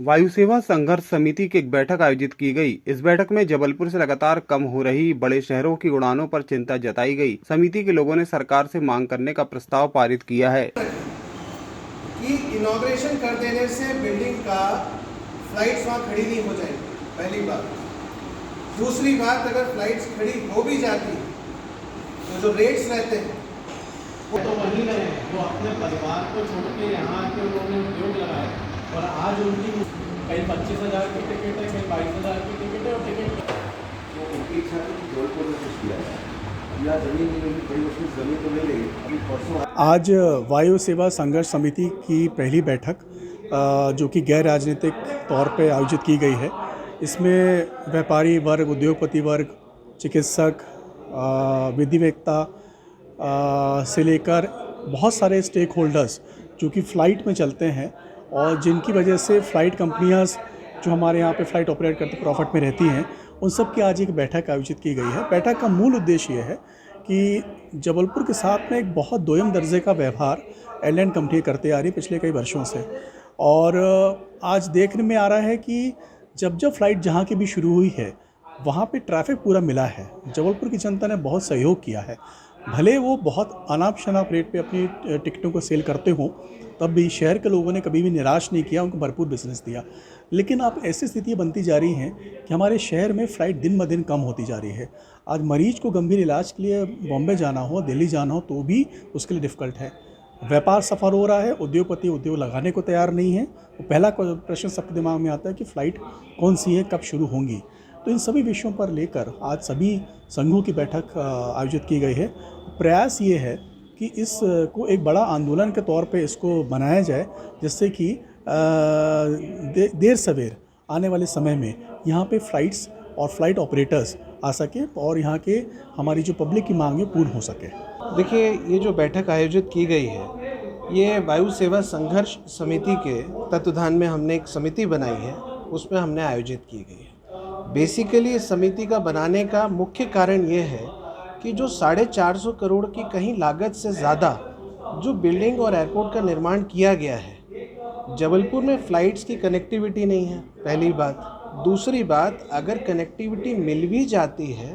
वायु सेवा संघर्ष समिति की एक बैठक आयोजित की गई। इस बैठक में जबलपुर से लगातार कम हो रही बड़े शहरों की उड़ानों पर चिंता जताई गई। समिति के लोगों ने सरकार से मांग करने का प्रस्ताव पारित किया है कि इनॉग्रेशन कर देने से बिल्डिंग का फ्लाइट्स वहाँ खड़ी नहीं हो जाएगी, पहली बात। दूसरी बात, अगर फ्लाइट्स खड़ी हो भी जाती तो जो रेट्स रहते हैं वो तो वही रहे जो अपने परिवार को छोड़ के यहाँ के उन्होंने उद्योग लगाए, और आज उनकी कहीं 25,000 की टिकट है, कहीं 22,000 की टिकट है, और टिकट उनकी इच्छा है कि जबलपुर में कुछ किया जाए। या जमीन नहीं होगी, बड़ी मुश्किल जमीन तो नहीं लेगी। अभी परसों आज वायु सेवा संघर्ष समिति की पहली बैठक जो कि गैर राजनीतिक तौर पे आयोजित की गई है। इसमें व्यापारी वर्ग, उद्योगपति वर्ग, चिकित्सक, विधिवेत्ता से लेकर बहुत सारे स्टेक होल्डर्स जो कि फ़्लाइट में चलते हैं और जिनकी वजह से फ़्लाइट कंपनियां जो हमारे यहाँ पे फ़्लाइट ऑपरेट करते प्रॉफिट में रहती हैं, उन सब की आज एक बैठक आयोजित की गई है। बैठक का मूल उद्देश्य ये है कि जबलपुर के साथ में एक बहुत दोयम दर्जे का व्यवहार एयरलाइन कंपनी करते आ रही पिछले कई वर्षों से, और आज देखने में आ रहा है कि जब फ़्लाइट जहाँ की भी शुरू हुई है वहाँ पे ट्रैफिक पूरा मिला है। जबलपुर की जनता ने बहुत सहयोग किया है, भले वो बहुत अनाप शनाप रेट पे अपनी टिकटों को सेल करते हों, तब भी शहर के लोगों ने कभी भी निराश नहीं किया, उनको भरपूर बिजनेस दिया। लेकिन अब ऐसी स्थिति बनती जा रही है कि हमारे शहर में फ़्लाइट दिन ब दिन कम होती जा रही है। आज मरीज को गंभीर इलाज के लिए बॉम्बे जाना हो, दिल्ली जाना हो, तो भी उसके लिए डिफ़िकल्ट है। व्यापार सफ़र हो रहा है, उद्योगपति उद्योग लगाने को तैयार नहीं है। तो पहला प्रश्न सबके दिमाग में आता है कि फ़्लाइट कौन सी है, कब शुरू होंगी। तो इन सभी विषयों पर लेकर आज सभी संघों की बैठक आयोजित की गई है। प्रयास ये है कि इसको एक बड़ा आंदोलन के तौर पे इसको बनाया जाए, जिससे कि देर सवेर आने वाले समय में यहाँ पे फ़्लाइट्स और फ़्लाइट ऑपरेटर्स आ सकें और यहाँ के हमारी जो पब्लिक की मांग है पूर्ण हो सके। देखिए, ये जो बैठक आयोजित की गई है, ये वायु सेवा संघर्ष समिति के तत्वाधान में हमने एक समिति बनाई है, उसमें हमने आयोजित की गई है। बेसिकली इस समिति का बनाने का मुख्य कारण ये है कि जो 450 करोड़ की कहीं लागत से ज़्यादा जो बिल्डिंग और एयरपोर्ट का निर्माण किया गया है, जबलपुर में फ़्लाइट्स की कनेक्टिविटी नहीं है, पहली बात। दूसरी बात, अगर कनेक्टिविटी मिल भी जाती है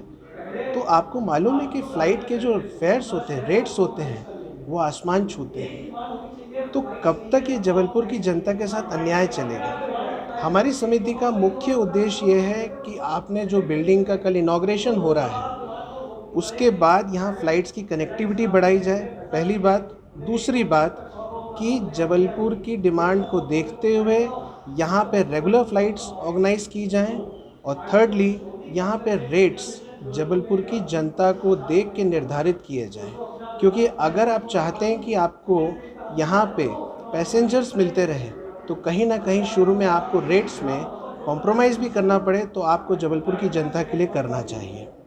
तो आपको मालूम है कि फ़्लाइट के जो फेयर्स होते हैं, रेट्स होते हैं, वो आसमान छूते हैं। तो कब तक ये जबलपुर की जनता के साथ अन्याय चलेगा। हमारी समिति का मुख्य उद्देश्य ये है कि आपने जो बिल्डिंग का कल इनॉग्रेशन हो रहा है, उसके बाद यहाँ फ़्लाइट्स की कनेक्टिविटी बढ़ाई जाए, पहली बात। दूसरी बात कि जबलपुर की डिमांड को देखते हुए यहाँ पे रेगुलर फ़्लाइट्स ऑर्गेनाइज़ की जाएं, और थर्डली यहाँ पे रेट्स जबलपुर की जनता को देख के निर्धारित किए जाएं। क्योंकि अगर आप चाहते हैं कि आपको यहाँ पे पैसेंजर्स मिलते रहें, तो कहीं ना कहीं शुरू में आपको रेट्स में कॉम्प्रोमाइज़ भी करना पड़े, तो आपको जबलपुर की जनता के लिए करना चाहिए।